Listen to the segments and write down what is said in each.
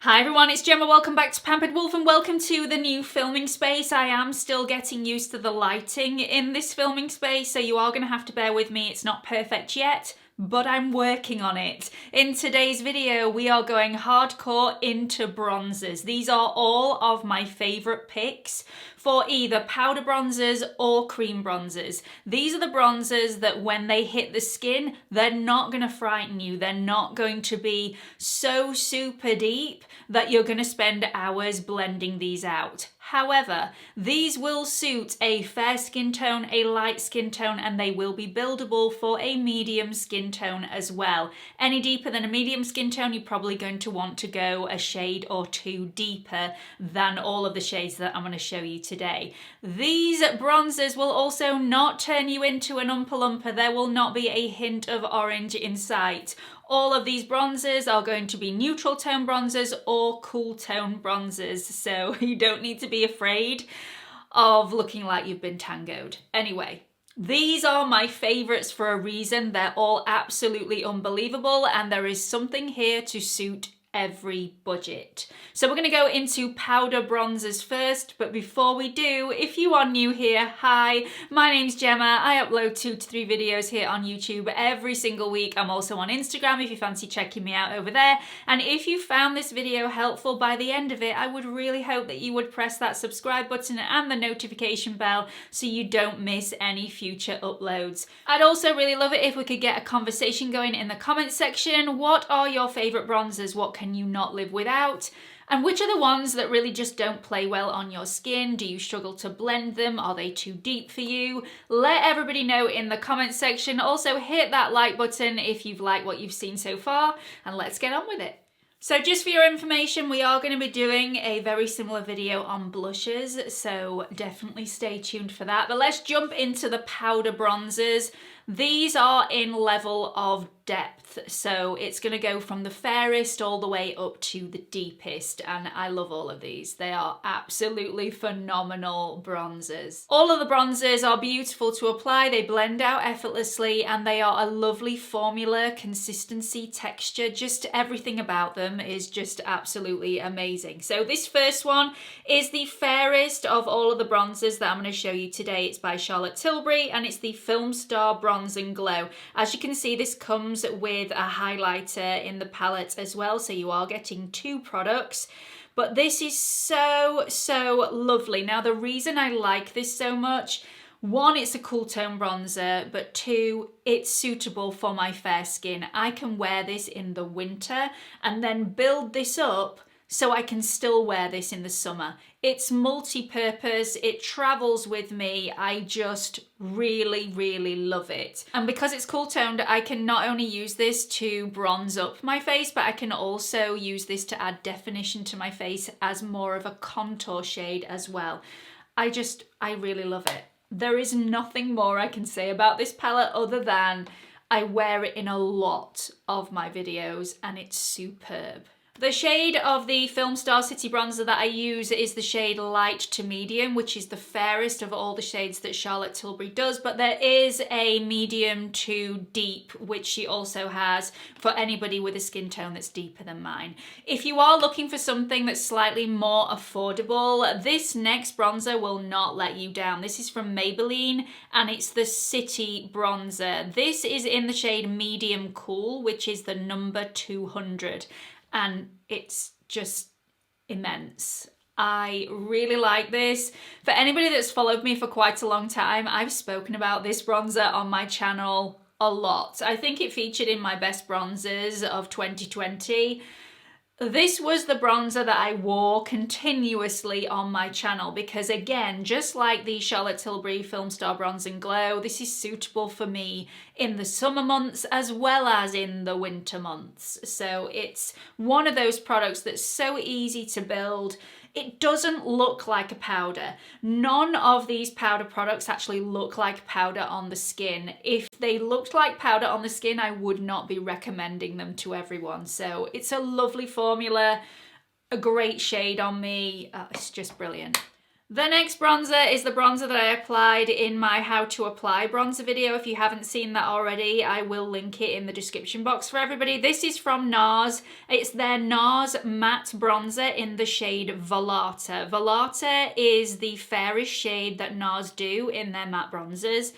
Hi everyone, it's Gemma. Welcome back to Pampered Wolf and welcome to the new filming space. I am still getting used to the lighting in this filming space, so you are going to have to bear with me. It's not perfect yet, but I'm working on it. In today's video, we are going hardcore into bronzers. These are all of my favourite picks for either powder bronzers or cream bronzers. These are the bronzers that when they hit the skin, they're not going to frighten you. They're not going to be so super deep that you're going to spend hours blending these out. However, these will suit a fair skin tone, a light skin tone, and they will be buildable for a medium skin tone as well. Any deeper than a medium skin tone, you're probably going to want to go a shade or two deeper than all of the shades that I'm going to show you today. These bronzers will also not turn you into an Oompa Loompa. There will not be a hint of orange in sight. All of these bronzers are going to be neutral tone bronzers or cool tone bronzers, so you don't need to be afraid of looking like you've been tangoed. Anyway, these are my favourites for a reason. They're all absolutely unbelievable and there is something here to suit every budget. So we're going to go into powder bronzers first, but before we do, if you are new here, hi, my name's Gemma. I upload 2 to 3 videos here on YouTube every single week. I'm also on Instagram if you fancy checking me out over there. And if you found this video helpful by the end of it, I would really hope that you would press that subscribe button and the notification bell so you don't miss any future uploads. I'd also really love it if we could get a conversation going in the comments section. What are your favourite bronzers? What can you not live without? And which are the ones that really just don't play well on your skin? Do you struggle to blend them? Are they too deep for you? Let everybody know in the comments section. Also hit that like button if you've liked what you've seen so far, and let's get on with it. So just for your information, we are going to be doing a very similar video on blushes, so definitely stay tuned for that. But let's jump into the powder bronzers. These are in level of depth, so it's going to go from the fairest all the way up to the deepest, and I love all of these. They are absolutely phenomenal bronzers. All of the bronzers are beautiful to apply, they blend out effortlessly, and they are a lovely formula, consistency, texture, just everything about them is just absolutely amazing. So this first one is the fairest of all of the bronzers that I'm going to show you today. It's by Charlotte Tilbury and it's the Film Star Bronze and Glow. As you can see, this comes with a highlighter in the palette as well, so you are getting 2 products. But this is so lovely. Now the reason I like this so much, 1, it's a cool tone bronzer, but 2, it's suitable for my fair skin. I can wear this in the winter and then build this up so I can still wear this in the summer. It's multi-purpose, it travels with me, I just really love it. And because it's cool toned, I can not only use this to bronze up my face, but I can also use this to add definition to my face as more of a contour shade as well. I really love it. There is nothing more I can say about this palette other than I wear it in a lot of my videos and it's superb. The shade of the Film Star City Bronzer that I use is the shade Light to Medium, which is the fairest of all the shades that Charlotte Tilbury does, but there is a medium to deep, which she also has for anybody with a skin tone that's deeper than mine. If you are looking for something that's slightly more affordable, this next bronzer will not let you down. This is from Maybelline and it's the City Bronzer. This is in the shade Medium Cool, which is the number 200. And it's just immense. I really like this. For anybody that's followed me for quite a long time, I've spoken about this bronzer on my channel a lot. I think it featured in my best bronzers of 2020. This was the bronzer that I wore continuously on my channel because, again, just like the Charlotte Tilbury Film Star Bronze and Glow, this is suitable for me in the summer months as well as in the winter months. So it's one of those products that's so easy to build. It doesn't look like a powder. None of these powder products actually look like powder on the skin. If they looked like powder on the skin, I would not be recommending them to everyone. So it's a lovely formula, a great shade on me. It's just brilliant. The next bronzer is the bronzer that I applied in my how to apply bronzer video. If you haven't seen that already, I will link it in the description box for everybody. This is from NARS. It's their NARS matte bronzer in the shade Vallarta. Vallarta is the fairest shade that NARS do in their matte bronzers.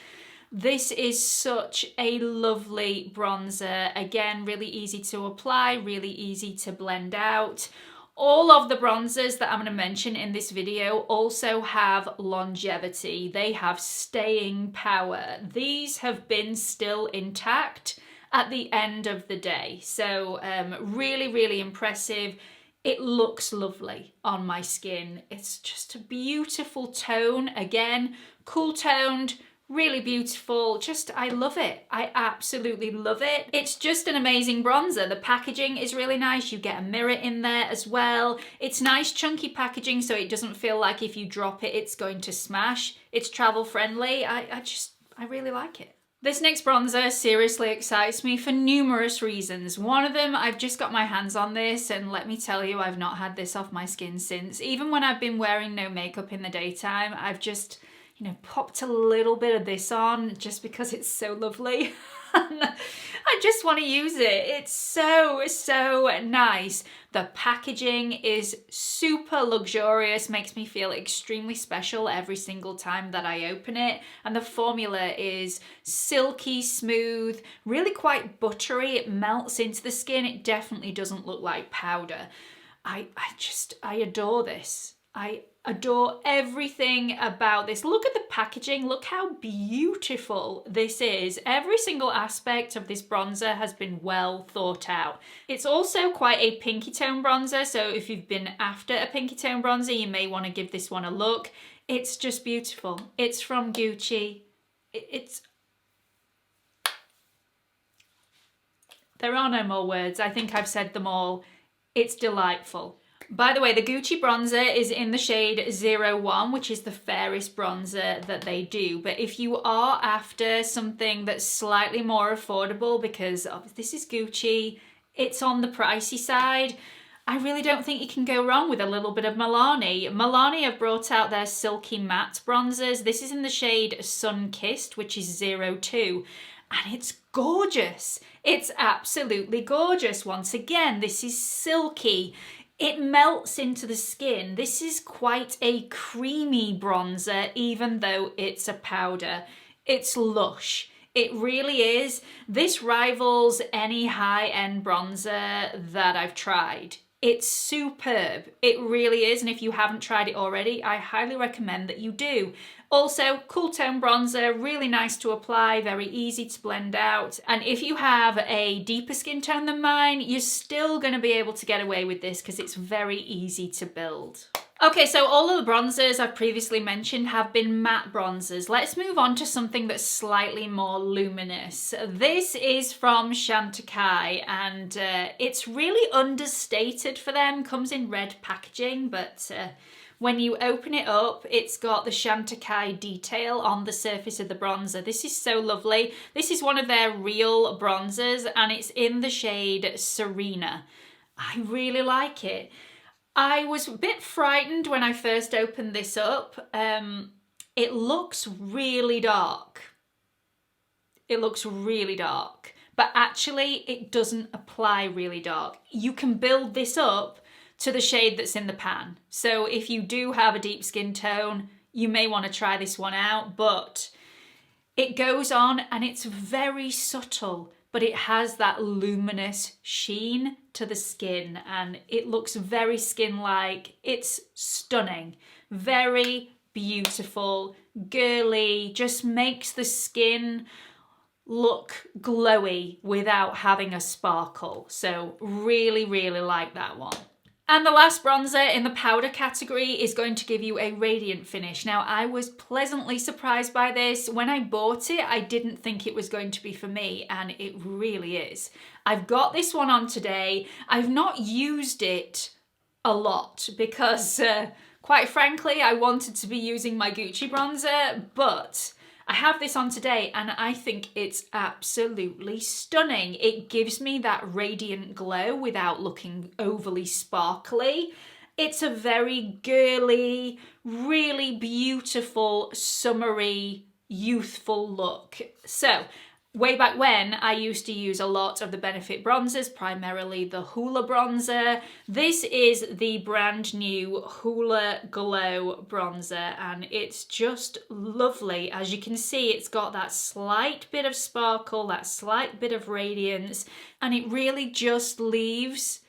This is such a lovely bronzer. Again, really easy to apply, really easy to blend out. All of the bronzers that I'm going to mention in this video also have longevity. They have staying power. These have been still intact at the end of the day. So really, really impressive. It looks lovely on my skin. It's just a beautiful tone. Again, cool toned, really beautiful. Just, I love it. I absolutely love it. It's just an amazing bronzer. The packaging is really nice. You get a mirror in there as well. It's nice chunky packaging, so it doesn't feel like if you drop it, it's going to smash. It's travel friendly. I really like it. This next bronzer seriously excites me for numerous reasons. One of them, I've just got my hands on this, and let me tell you, I've not had this off my skin since. Even when I've been wearing no makeup in the daytime, I've just, you know, popped a little bit of this on just because it's so lovely. I just want to use it. It's so, so nice. The packaging is super luxurious, makes me feel extremely special every single time that I open it. And the formula is silky smooth, really quite buttery. It melts into the skin. It definitely doesn't look like powder. I adore this. I adore everything about this. Look at the packaging. Look how beautiful this is. Every single aspect of this bronzer has been well thought out. It's also quite a pinky tone bronzer, so if you've been after a pinky tone bronzer, you may want to give this one a look. It's just beautiful. It's from Gucci. There are no more words. I think I've said them all. It's delightful. By the way, the Gucci bronzer is in the shade 01, which is the fairest bronzer that they do. But if you are after something that's slightly more affordable, because this is Gucci, it's on the pricey side, I really don't think you can go wrong with a little bit of MILANI. MILANI have brought out their silky matte bronzers. This is in the shade Sun Kissed, which is 02. And it's gorgeous. It's absolutely gorgeous. Once again, this is silky. It melts into the skin. This is quite a creamy bronzer, even though it's a powder. It's lush. It really is. This rivals any high-end bronzer that I've tried. It's superb. It really is. And if you haven't tried it already, I highly recommend that you do. Also, cool tone bronzer, really nice to apply, very easy to blend out. And if you have a deeper skin tone than mine, you're still going to be able to get away with this because it's very easy to build. Okay, so all of the bronzers I've previously mentioned have been matte bronzers. Let's move on to something that's slightly more luminous. This is from Chantecaille, and it's really understated for them. Comes in red packaging, but when you open it up, it's got the Chantecaille detail on the surface of the bronzer. This is so lovely. This is one of their real bronzers, and it's in the shade Sirena. I really like it. I was a bit frightened when I first opened this up. It looks really dark. It looks really dark, but actually it doesn't apply really dark. You can build this up to the shade that's in the pan. So if you do have a deep skin tone, you may want to try this one out, but it goes on and it's very subtle, but it has that luminous sheen to the skin and it looks very skin-like. It's stunning, very beautiful, girly, just makes the skin look glowy without having a sparkle. So really, really like that one. And the last bronzer in the powder category is going to give you a radiant finish. Now, I was pleasantly surprised by this. When I bought it, I didn't think it was going to be for me, and it really is. I've got this one on today. I've not used it a lot because, quite frankly, I wanted to be using my Gucci bronzer, but I have this on today and I think it's absolutely stunning. It gives me that radiant glow without looking overly sparkly. It's a very girly, really beautiful, summery, youthful look. So, way back when, I used to use a lot of the Benefit bronzers, primarily the Hoola bronzer. This is the brand new Hoola Glow bronzer, and it's just lovely. As you can see, it's got that slight bit of sparkle, that slight bit of radiance, and it really just leaves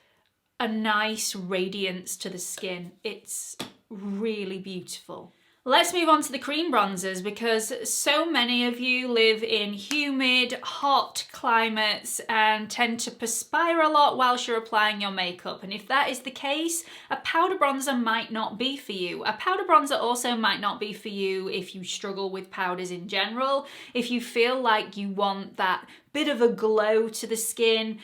a nice radiance to the skin. It's really beautiful. Let's move on to the cream bronzers, because so many of you live in humid, hot climates and tend to perspire a lot whilst you're applying your makeup. And if that is the case, a powder bronzer might not be for you. A powder bronzer also might not be for you if you struggle with powders in general. If you feel like you want that bit of a glow to the skin,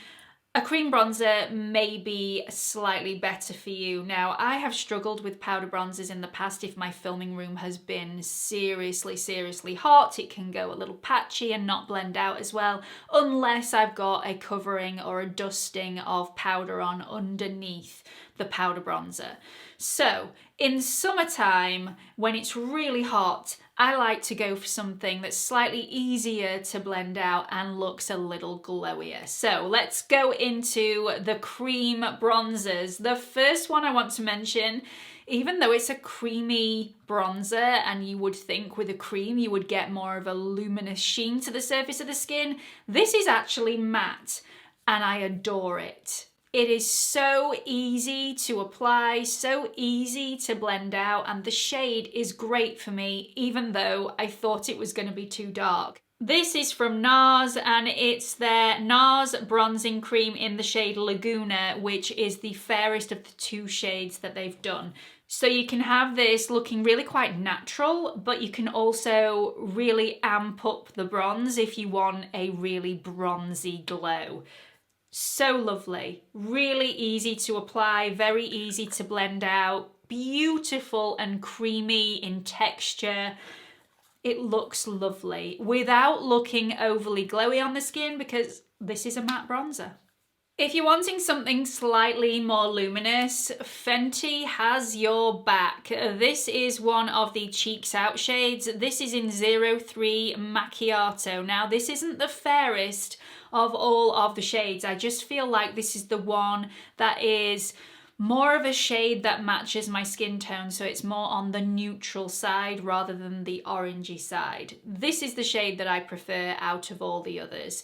a cream bronzer may be slightly better for you. Now, I have struggled with powder bronzers in the past if my filming room has been seriously hot. It can go a little patchy and not blend out as well, unless I've got a covering or a dusting of powder on underneath the powder bronzer. So, in summertime, when it's really hot, I like to go for something that's slightly easier to blend out and looks a little glowier. So let's go into the cream bronzers. The first one I want to mention, even though it's a creamy bronzer and you would think with a cream you would get more of a luminous sheen to the surface of the skin, this is actually matte and I adore it. It is so easy to apply, so easy to blend out, and the shade is great for me, even though I thought it was going to be too dark. This is from NARS, and it's their NARS bronzing cream in the shade Laguna, which is the fairest of the two shades that they've done. So you can have this looking really quite natural, but you can also really amp up the bronze if you want a really bronzy glow. So lovely, really easy to apply, very easy to blend out, beautiful and creamy in texture. It looks lovely without looking overly glowy on the skin because this is a matte bronzer. If you're wanting something slightly more luminous, Fenty has your back. This is one of the Cheeks Out shades. This is in 03 Macchiato. Now, this isn't the fairest of all of the shades. I just feel like this is the one that is more of a shade that matches my skin tone, so it's more on the neutral side rather than the orangey side. This is the shade that I prefer out of all the others.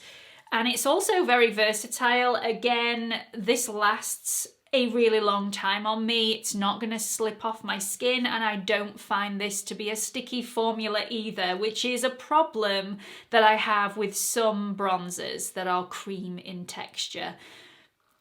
And it's also very versatile. Again, this lasts a really long time on me. It's not going to slip off my skin, and I don't find this to be a sticky formula either, which is a problem that I have with some bronzers that are cream in texture.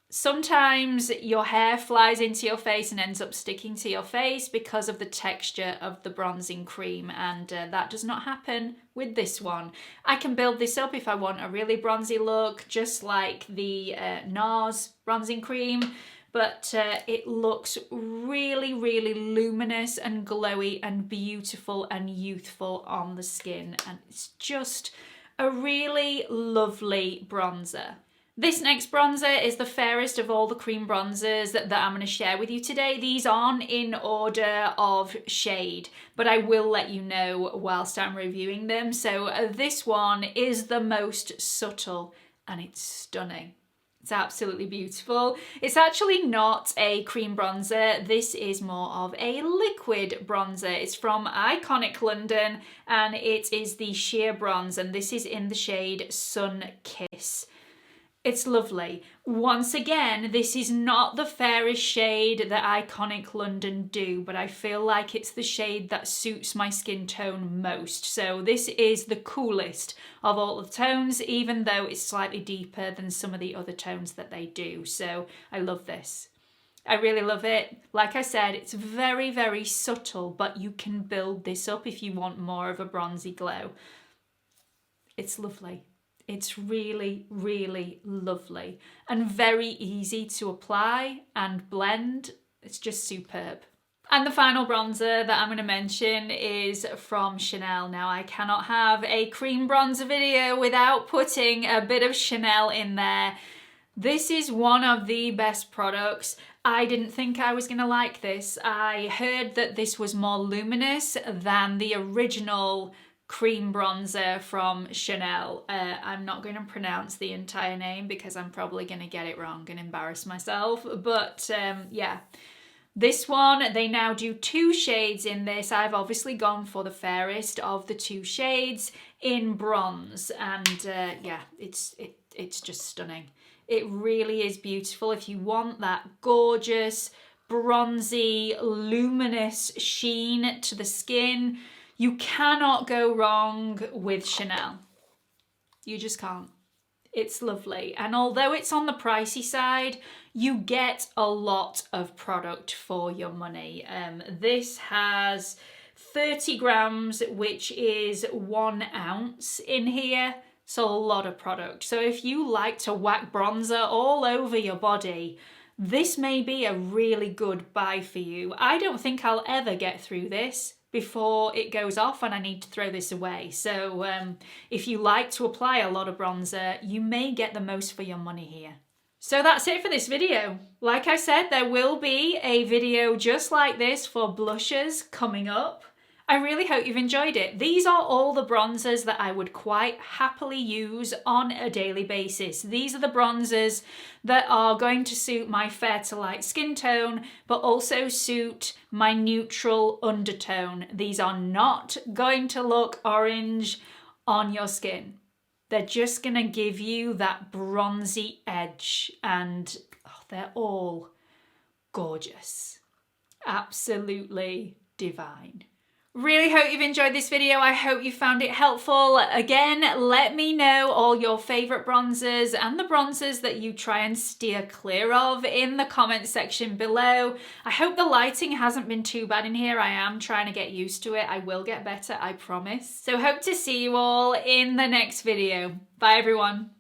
Sometimes your hair flies into your face and ends up sticking to your face because of the texture of the bronzing cream, and that does not happen with this one. I can build this up if I want a really bronzy look, just like the NARS bronzing cream, but it looks really luminous and glowy and beautiful and youthful on the skin, and it's just a really lovely bronzer. This next bronzer is the fairest of all the cream bronzers that I'm going to share with you today. These aren't in order of shade, but I will let you know whilst I'm reviewing them. So this one is the most subtle and it's stunning. It's absolutely beautiful. It's actually not a cream bronzer. This is more of a liquid bronzer. It's from Iconic London and it is the Sheer Bronze, and this is in the shade Sun Kiss. It's lovely. Once again, this is not the fairest shade that Iconic London do, but I feel like it's the shade that suits my skin tone most. So this is the coolest of all the tones, even though it's slightly deeper than some of the other tones that they do. So I love this. I really love it. Like I said, it's very subtle, but you can build this up if you want more of a bronzy glow. It's lovely. It's really lovely and very easy to apply and blend. It's just superb. And the final bronzer that I'm going to mention is from Chanel. Now, I cannot have a cream bronzer video without putting a bit of Chanel in there. This is one of the best products. I didn't think I was gonna like this. I heard that this was more luminous than the original cream bronzer from Chanel. I'm not going to pronounce the entire name because I'm probably going to get it wrong and embarrass myself, but yeah. This one, they now do 2 shades in this. I've obviously gone for the fairest of the 2 shades in bronze, and yeah, it's just stunning. It really is beautiful. If you want that gorgeous, bronzy, luminous sheen to the skin, you cannot go wrong with Chanel. You just can't. It's lovely. And although it's on the pricey side, you get a lot of product for your money. This has 30 grams, which is 1 ounce in here. So a lot of product. So if you like to whack bronzer all over your body, this may be a really good buy for you. I don't think I'll ever get through this before it goes off and I need to throw this away. So if you like to apply a lot of bronzer, you may get the most for your money here. So that's it for this video. Like I said, there will be a video just like this for blushes coming up. I really hope you've enjoyed it. These are all the bronzers that I would quite happily use on a daily basis. These are the bronzers that are going to suit my fair to light skin tone, but also suit my neutral undertone. These are not going to look orange on your skin. They're just gonna give you that bronzy edge, and oh, they're all gorgeous. Absolutely divine. Really hope you've enjoyed this video. I hope you found it helpful. Again, let me know all your favorite bronzers and the bronzers that you try and steer clear of in the comment section below. I hope the lighting hasn't been too bad in here. I am trying to get used to it. I will get better, I promise. So hope to see you all in the next video. Bye everyone.